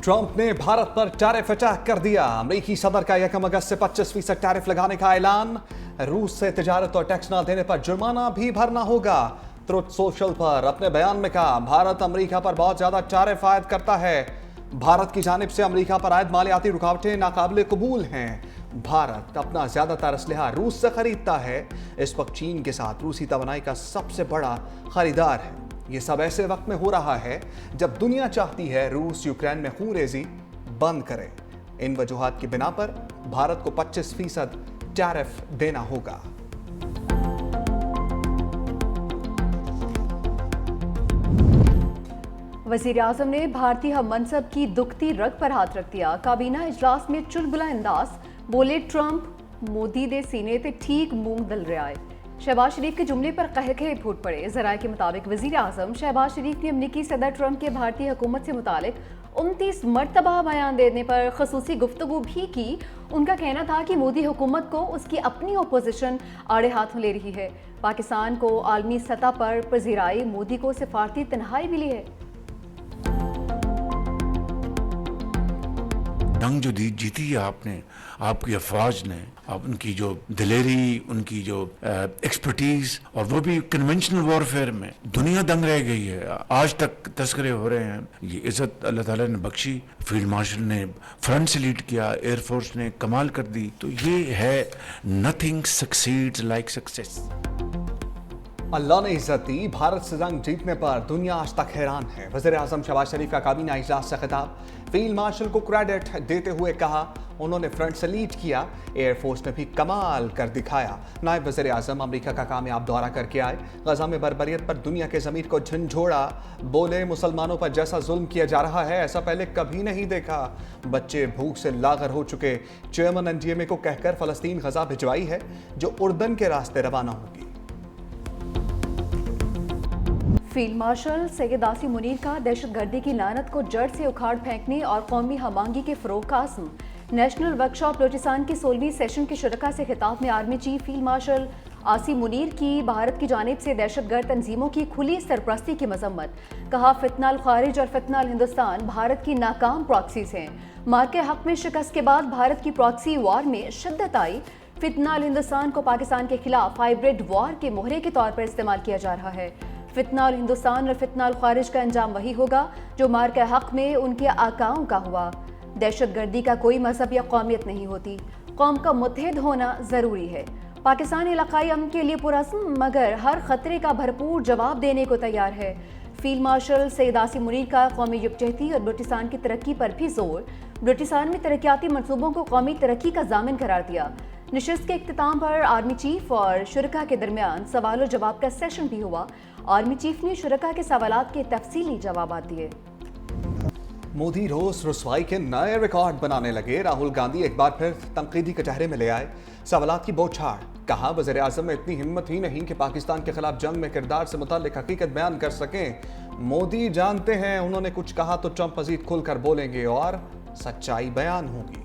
Trump ने भारत पर tariff attack कर दिया। अमेरिकी सदर का 1 अगस्त से 25% टैरिफ लगाने का ऐलान। रूस से तिजारत और टैक्स न देने पर जुर्माना भी भरना होगा। ट्रुथ सोशल पर अपने बयान में कहा, भारत अमेरिका पर बहुत ज्यादा टैरिफ आयद करता है। भारत की जानिब से अमेरिका पर आयद मालियाती रुकावटें नाकाबिले कबूल हैं। भारत अपना ज्यादातर असलहा रूस से खरीदता है। इस वक्त चीन के साथ रूसी तवानाई का सबसे बड़ा खरीदार है। ये सब ऐसे वक्त में हो रहा है जब दुनिया चाहती है रूस यूक्रेन में खूनरेजी बंद करे। इन वजूहात की बिना पर भारत को 25% टैरिफ देना होगा। वज़ीर आज़म ने भारतीय हम मनसब की दुखती रग पर हाथ रख दिया। काबीना इजलास में चुलबुला अंदाज बोले, ट्रंप मोदी दे सीने ते ठीक मूंग दल रहा है। शहबाज शरीफ के जुमले पर कहके फूट पड़े। ज़राए के मुताबिक वज़ीर आज़म शहबाज शरीफ ने अमरीकी सदर ट्रंप के भारतीय हुकूमत से मुतालिक 29 मरतबा बयान देने पर खसूसी गुफ्तगू भी की। उनका कहना था कि मोदी हुकूमत को उसकी अपनी अपोजिशन आड़े हाथों ले रही है। पाकिस्तान को आलमी सतह पर पजीराई, मोदी को सिफारती तन्हाई मिली है। जंग जो जीती है आपने, आपकी अफवाज ने, उनकी जो दिलेरी, उनकी जो एक्सपर्टीज, और वो भी कन्वेंशनल वॉरफेयर में, दुनिया दंग रह गई है। आज तक तस्करे हो रहे हैं। ये इज्जत अल्लाह ताला ने बख्शी। फील्ड मार्शल ने फ्रंट से लीड किया, एयरफोर्स ने कमाल कर दी। तो ये है, नथिंग सक्सीड्स लाइक सक्सेस। अल्लाह ने इज्जत दी। भारत से जंग जीतने पर दुनिया आज तक हैरान है। वज़ीर आज़म शहबाज शरीफ का काबीना इजलास से खिताब। फील्ड मार्शल को क्रेडिट देते हुए कहा, उन्होंने फ्रंट से लीड किया, एयरफोर्स ने भी कमाल कर दिखाया। नायब वज़ीर आज़म अमेरिका का कामयाब दौरा करके आए। गजा में बर्बरियत पर दुनिया के ज़मीर को झंझोड़ा। बोले, मुसलमानों पर जैसा जुल्म किया जा रहा है ऐसा पहले कभी नहीं देखा। बच्चे भूख से लागर हो चुके। चेयरमैन एनडीएमए को कहकर फ़लस्तीन गजा भिजवाई है, जो उर्दन के रास्ते रवाना होगी। फील्ड मार्शल सैयद आसिम मुनीर का दहशतगर्दी की लानत को जड़ से उखाड़ फेंकने और कौमी हमांगी के फ़रोग़ का अज़्म। नेशनल वर्कशॉप बलूचिस्तान की 16वीं सेशन के शुरका से खिताब में army chief field marshal Asim Munir की भारत की जानिब से दहशतगर्द तंजीमों की खुली सरपरस्ती की मजम्मत। कहा, फितनाल खारिज और फितनाल हिंदुस्तान भारत की नाकाम प्रॉक्सीज हैं। मार्के हक में शिकस्त के बाद भारत की प्रॉक्सी वॉर में शिद्दत आई। फितनाल हिंदुस्तान को पाकिस्तान के खिलाफ हाइब्रिड वॉर के मोहरे के तौर पर इस्तेमाल किया जा रहा है। फितनाल हिंदुस्तान और फितनाल खारिज का अंजाम वही होगा जो मार्के हक में उनके आकाओं का हुआ। दहशतगर्दी का कोई मजहब या कौमियत नहीं होती। कौम का मुत्तहिद होना ज़रूरी है। पाकिस्तान इलाकाई अमन के लिए पुरअज़्म मगर हर खतरे का भरपूर जवाब देने को तैयार है। फील्ड मार्शल सैयद आसिम मुनीर का कौमी यकजहती और बलूचिस्तान की तरक्की पर भी जोर। बलूचिस्तान में तरक्याती मनसूबों को कौमी तरक्की का जामिन करार दिया। नशिस्त के इख्तिताम पर आर्मी चीफ और शुरका के दरमियान सवाल और जवाब का सेशन भी हुआ। आर्मी चीफ ने शुरका के सवालात के तफसीली जवाब दिए। मोदी रोज रुसवाई के नए रिकॉर्ड बनाने लगे। राहुल गांधी एक बार फिर तनकीदी कटहरे में ले आए। सवालात की बौछार। कहा, वज़ीर आज़म में इतनी हिम्मत ही नहीं कि पाकिस्तान के खिलाफ जंग में किरदार से मुताल्लिक हकीकत बयान कर सकें। मोदी जानते हैं उन्होंने कुछ कहा तो ट्रंप मजीद खुलकर बोलेंगे और सच्चाई बयान होगी।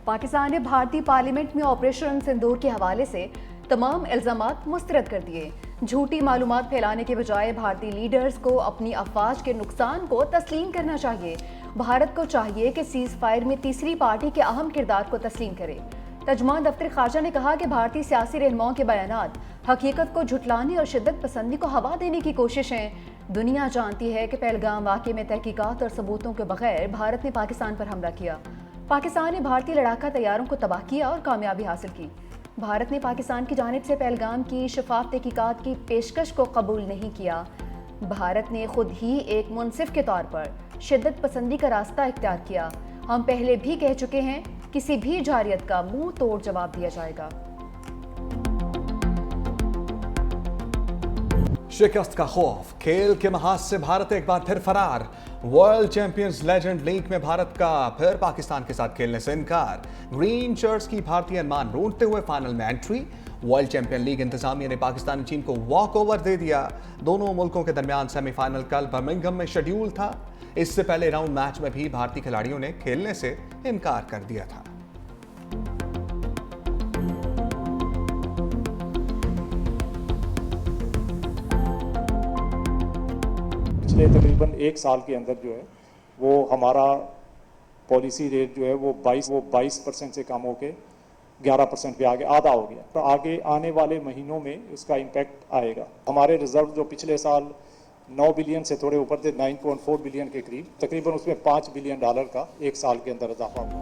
पाकिस्तान ने भारतीय पार्लियामेंट में ऑपरेशन सिंदूर के हवाले से तमाम इल्ज़ामात मुस्तरद कर दिए। झूठी मालूमात फैलाने के बजाय भारतीय लीडर्स को अपनी अफवाज के नुकसान को तस्लीम करना चाहिए। भारत को चाहिए कि सीज़ फायर में तीसरी पार्टी के अहम किरदार को तस्लीम करे। तर्जुमान दफ्तर खारजा ने कहा कि भारतीय सियासी रहनुमाओं के बयानात हकीकत को झुटलाने और शिद्दत पसंदी को हवा देने की कोशिश है। दुनिया जानती है कि पहलगाम वाक़े में तहकीकात और सबूतों के बगैर भारत ने पाकिस्तान पर हमला किया। पाकिस्तान ने भारतीय लड़ाका तैयारों को तबाह किया और कामयाबी हासिल की। भारत ने पाकिस्तान की जानिब से पहलगाम की शफाफ तहकीकात की पेशकश को कबूल नहीं किया। भारत ने खुद ही एक मुनसिफ के तौर पर शिद्दत पसंदी का रास्ता इख्तियार किया। हम पहले भी कह चुके हैं, किसी भी जारियत का मुंह तोड़ जवाब दिया जाएगा। शिकस्त का खौफ। खेल के महाज से भारत एक बार फिर फरार। वर्ल्ड चैंपियंस लेजेंड लीग में भारत का फिर पाकिस्तान के साथ खेलने से इनकार। ग्रीन शर्ट्स की भारतीय अनुमान ढूंढते हुए फाइनल में एंट्री। वर्ल्ड चैंपियन लीग इंतजामिया ने पाकिस्तानी टीम को वॉक ओवर दे दिया। दोनों मुल्कों के दरमियान सेमीफाइनल कल बर्मिंघम में शेड्यूल था। इससे पहले राउंड मैच में भी भारतीय खिलाड़ियों ने खेलने से इनकार कर दिया था। पिछले तकरीबन एक साल के अंदर जो है वो हमारा पॉलिसी रेट जो है वो 22% से कम होके 11% पे आगे आधा हो गया। तो आगे आने वाले महीनों में इसका इम्पैक्ट आएगा। हमारे रिजर्व जो पिछले साल 9 बिलियन से थोड़े ऊपर थे, 9.4 बिलियन के करीब, तकरीबन उसमें $5 बिलियन का एक साल के अंदर इजाफा हुआ।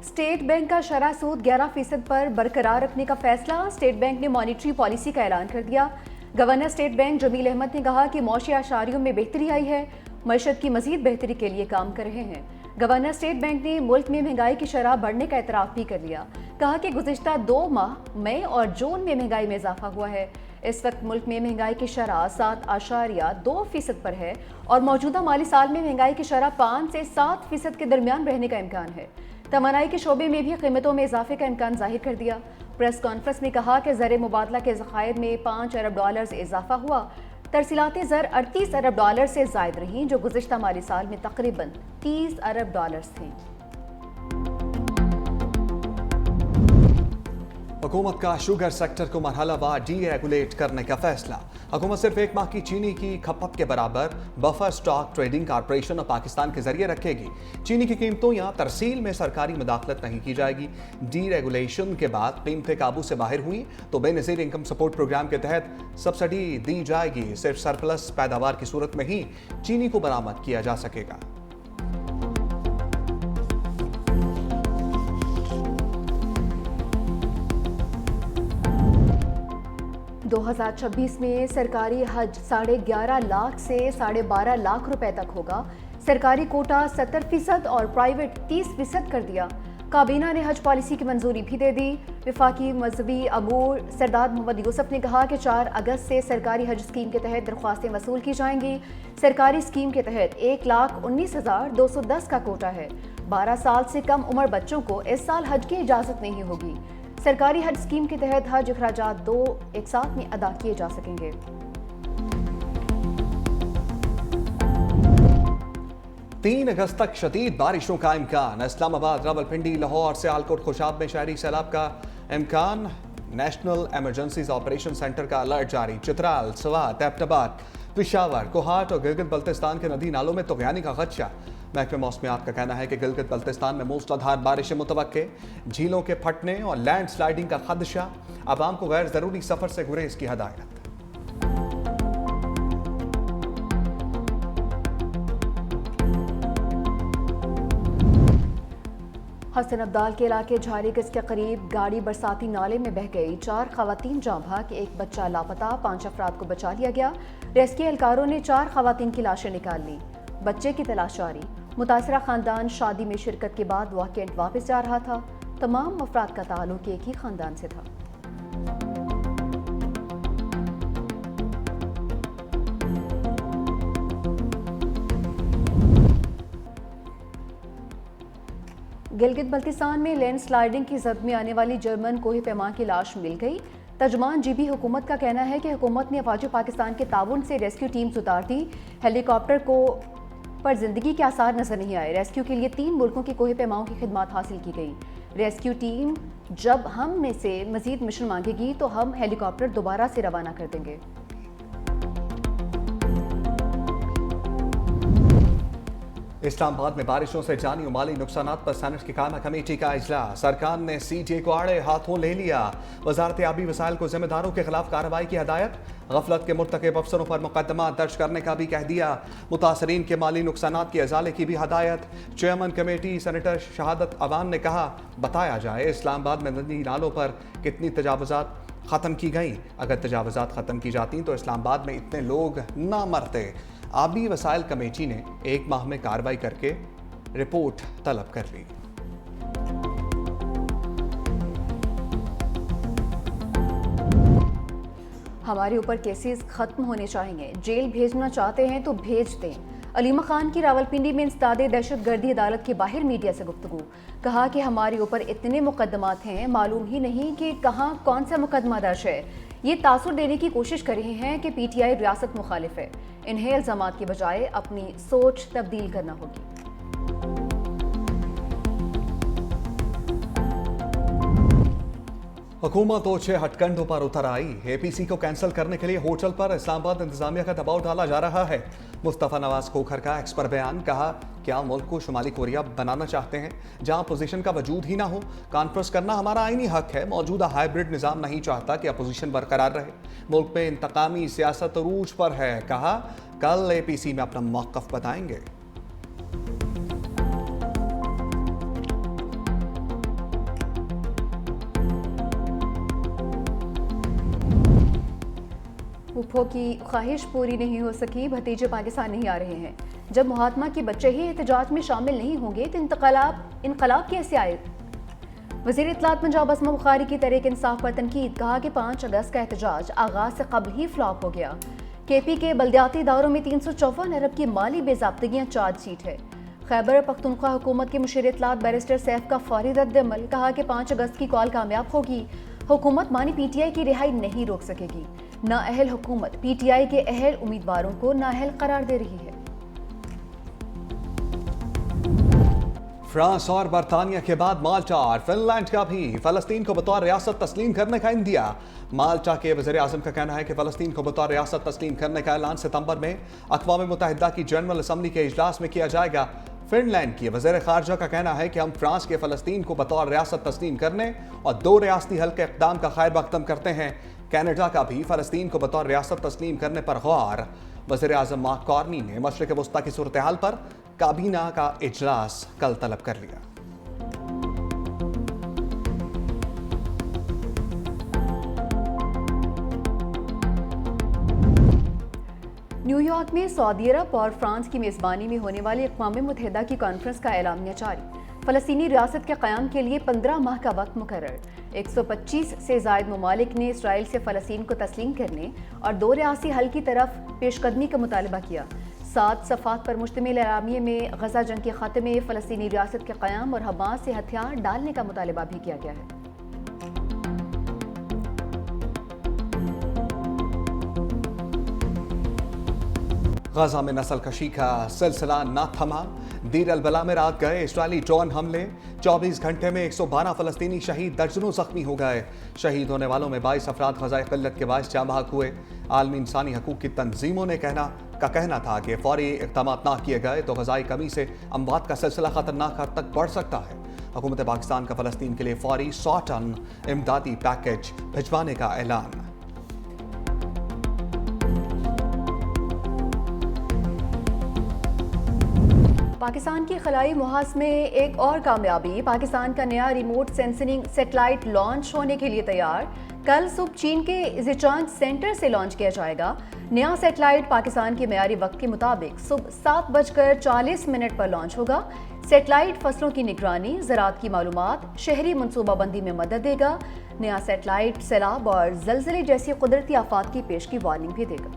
स्टेट बैंक का शरह सूद 11% पर बरकरार रखने का फैसला। स्टेट बैंक ने मॉनिटरी पॉलिसी का ऐलान कर दिया। Governor State Bank Jamil Ahmed ने कहा कि मौशी आशारियों में बेहतरी आई है, मईशत की मजीद बेहतरी के लिए काम कर रहे हैं। गवर्नर स्टेट बैंक ने मुल्क में महंगाई की शरह बढ़ने का एतराफ़ भी कर लिया। कहा कि गुज़िश्ता 2 माह मई और जून में महंगाई में इजाफा हुआ है। इस वक्त मुल्क में महंगाई की शरह 7.2% पर है और मौजूदा माली साल में महंगाई की शरह 5 से 7% के दरमियान रहने का इम्कान है। तमन्नाई के शोबे में भी कीमतों में इजाफे का इम्कान जाहिर कर दिया। प्रेस कॉन्फ्रेंस में कहा कि ज़र मुबादला के ज़खायर में $5 अरब से इजाफा हुआ। तरसीलाती ज़र $38 अरब से ज़ायद रहीं, जो गुज़िश्ता माली साल में तकरीबन $30 अरब थीं। हुकूमत का शुगर सेक्टर को मरहलावार डीरेगुलेट करने का फैसला। हुकूमत सिर्फ 1 माह की चीनी की खपत के बराबर buffer stock trading corporation of Pakistan के जरिए रखेगी। चीनी की कीमतों या तरसील में सरकारी मुदाखलत नहीं की जाएगी। डीरेगुलेशन के बाद कीमतें काबू से बाहर हुई तो बेनज़ीर इनकम सपोर्ट प्रोग्राम के तहत सब्सिडी दी जाएगी। सिर्फ सरप्लस पैदावार की सूरत में ही चीनी को बरामद किया जा सकेगा। 2026 में सरकारी हज 11.5 लाख से 12.5 लाख रुपए तक होगा। सरकारी कोटा 70% और प्राइवेट 30% कर दिया। काबीना ने हज पॉलिसी की मंजूरी भी दे दी। वफाकी मजहबी अमूर सरदार मोहम्मद यूसुफ ने कहा कि 4 अगस्त से सरकारी हज स्कीम के तहत दरख्वास्तें वसूल की जाएंगी। सरकारी स्कीम के तहत 1,19,210 का कोटा है। 12 साल से कम उम्र बच्चों को इस साल हज की इजाज़त नहीं होगी। सरकारी हज स्कीम के तहत हज अखराजात 2 एक साथ में अदा किए जा सकेंगे। तीन अगस्त तक शदीद बारिशों का इम्कान। इस्लामाबाद, रावलपिंडी, लाहौर, सियालकोट, खुशाब में शहरी सैलाब का इम्कान। नेशनल इमरजेंसीज ऑपरेशन सेंटर का अलर्ट जारी। चित्राल, सवात, एबटाबाद, पिशावर, कोहाट और गिलगित बल्तिस्तान के नदी नालों में तुगयानी का खदशा। महकमे मौसमियात का कहना है कि गिलगित बल्तिस्तान में मूसलाधार बारिशें मुतवक्के। झीलों के फटने और लैंड स्लाइडिंग का खदशा। आवाम को गैर जरूरी सफर से गुरेज की हदायत। हसन अब्दाल के इलाके झारीगस के करीब गाड़ी बरसाती नाले में बह गई। 4 खवातीन जाँ भाग, एक बच्चा लापता। 5 अफराद को बचा लिया गया। रेस्क्यू एहलकारों ने 4 खवातीन की लाशें निकाल ली। बच्चे की तलाश जारी। मुतासरा खानदान शादी में शिरकत के बाद वीकेंड वापस जा रहा था। तमाम अफराद का ताल्लुक एक ही खानदान से था। गिलगित बल्तिस्तान में लैंड स्लाइडिंग की जद में आने वाली जर्मन कोही पैमा की लाश मिल गई। तर्जुमान जीबी हुकूमत का कहना है कि हुकूमत ने अफवाज पाकिस्तान के ताउन से रेस्क्यू टीम्स उतार दी। हेलीकॉप्टर को पर जिंदगी के आसार नजर नहीं आए। रेस्क्यू के लिए 3 मुल्कों की कोही पैमाओं की खिदमत हासिल की गई। रेस्क्यू टीम जब हम में से मजीद मिशन मांगेगी तो हम हेलीकॉप्टर दोबारा से रवाना कर देंगे। इस्लामाबाद में बारिशों से जानी और माली नुकसानात पर सेनेट की कायमा कमेटी का इजलास। सरकार ने CTA को आड़े हाथों ले लिया। वजारत आबी वसाइल को जिम्मेदारों के खिलाफ कार्रवाई की हदायत। गफलत के मुर्तकब अफसरों पर मुकदमा दर्ज करने का भी कह दिया। मुतासरीन के माली नुकसानात के अजाले की भी हदायत। चेयरमैन कमेटी सेनेटर शहादत अवान ने कहा, बताया जाए इस्लामाबाद में नदी नालों पर कितनी तजावुजात ख़त्म की गई। अगर तजावुजात ख़त्म की जाती तो इस्लामाबाद में इतने लोग ना मरते। आबी वसाइल कमेटी ने 1 माह में कार्रवाई करके रिपोर्ट तलब कर ली। हमारे ऊपर केसेस खत्म होने चाहिए। जेल भेजना चाहते हैं तो भेज दें। अलीमा खान की रावलपिंडी में इंसदादे दहशतगर्दी अदालत के बाहर मीडिया से गुफ्तगू। कहा कि हमारे ऊपर इतने मुकदमात हैं, मालूम ही नहीं कि कहाँ कौन सा मुकदमा दर्ज है। ये तासुर देने की कोशिश कर रहे हैं कि PTI रियासत मुखालिफ है। इन्हें इल्जामात की बजाय अपनी सोच तब्दील करना होगी। हुकूमत ओछे हटकंडों पर उतर आई। एपीसी को कैंसिल करने के लिए होटल पर इस्लामाबाद इंतजामिया का दबाव डाला जा रहा है। मुस्तफा नवाज खोखर का एक्स पर बयान, कहा क्या मुल्क को शुमाली कोरिया बनाना चाहते हैं जहां अपोजिशन का वजूद ही ना हो। कॉन्फ्रेंस करना हमारा आईनी हक है। मौजूदा हाइब्रिड निजाम नहीं चाहता कि अपोजिशन बरकरार रहे। मुल्क में इंतकामी सियासत अरूज पर है। कहा कल एपीसी में अपना मौक़िफ़ बताएंगे। उफो की ख्वाहिश पूरी नहीं हो सकी, भतीजे पाकिस्तान नहीं आ रहे हैं। जब महात्मा के बच्चे ही एहतजाज में शामिल नहीं होंगे तो इनकलाब कैसे आए। वज़ीर इत्तलात पंजाब असमा बुखारी की तहरीक इंसाफ पर तनकीद, कहा कि 5 अगस्त का एहतजाज आगाज से कबल ही फ्लॉप हो गया। केपी के बल्दियाती इदारों में 354 अरब की माली बेज़ाब्तगियाँ चार्जशीट है। खैबर पख्तूनख्वा हुकूमत के मुशीर इत्तलात बैरिस्टर सैफ का फौरी रद्द-ए-अमल, कहा कि 5 अगस्त की कॉल कामयाब होगी। हुकूमत मानी पीटीआई की रिहाई नहीं रोक सकेगी। नाअहल हुकूमत पीटीआई के अहल उम्मीदवारों को नाअहल करार दे रही है। फ्रांस और बरतानिया के बाद माल्टा और फिनलैंड का भी फलस्तीन को बतौर रियासत तस्लीम करने का इंदिया। माल्टा के वज़ीर आज़म का कहना है कि फलस्तीन को बतौर रियासत तस्लीम करने का ऐलान सितंबर में अक़वाम मुत्तहिदा की जनरल असम्बली के इजलास में किया जाएगा। फिनलैंड की वज़ीर ख़ारजा का कहना है कि हम फ्रांस के फलस्तीन को बतौर रियासत तस्लीम करने और 2 रियासती हल के इक़दाम का खैर मक़दम करते हैं। कनाडा का भी फ़लस्तीन को बतौर रियासत तस्लीम करने पर गौर। वज़ीर आज़म मार्क कार्नी ने मशरिक़ वस्ता की सूरत हाल पर काबीना का इजलास कल तलब कर लिया। न्यूयॉर्क में सऊदी अरब और फ्रांस की मेज़बानी में होने वाली अक़वाम मुत्तहिदा की कॉन्फ्रेंस का एलामिया जारी। फ़लस्तीनी रियासत के क़याम के लिए 15 माह का वक्त मुकर्रर। 125 से ज़ायद ममालिक ने इसराइल से फ़लस्तीन को तस्लीम करने और 2 रियासी हल की तरफ पेशकदमी का मुतालबा किया। 7 सफ़ात पर मुश्तमिल एलामिये में गज़ा जंग के ख़ात्मे, फ़लस्तीनी रियासत के क़याम और हमास से हथियार डालने का मुतालबा भी किया गया है। गजा में नस्ल कशी का सिलसिला न थमा। दीर अल बला में रात गए इसराइली ड्रोन हमले। 24 घंटे में 112 फ़लस्तीनी शहीद, दर्जनों जख्मी हो गए। शहीद होने वालों में 22 अफराद ग़ज़ाए क़िल्लत के बायस जाँ बहक हुए। आलमी इंसानी हकूक़ की तंजीमों ने कहना था कि फौरी इक़दाम ना किए गए तो ग़ज़ाई कमी से अमवात का सिलसिला ख़तरनाक हद तक बढ़ सकता है। हुकूमत पाकिस्तान का फ़लस्तीन के लिए फौरी 100 टन इमदादी पैकेज भिजवाने का ऐलान। पाकिस्तान की खलाई मुहाज में एक और कामयाबी। पाकिस्तान का नया रिमोट सेंसिंग सैटेलाइट लॉन्च होने के लिए तैयार। कल सुबह चीन के ज़िचांग सेंटर से लॉन्च किया जाएगा। नया सैटेलाइट पाकिस्तान के मेयारी वक्त के मुताबिक सुबह 7:40 पर लॉन्च होगा। सैटेलाइट फसलों की निगरानी, ज़राअत की मालूमात, शहरी मनसूबाबंदी में मदद देगा। नया सैटेलाइट सैलाब और ज़लज़ले जैसी कुदरती आफात की पेश की वार्निंग भी देगा।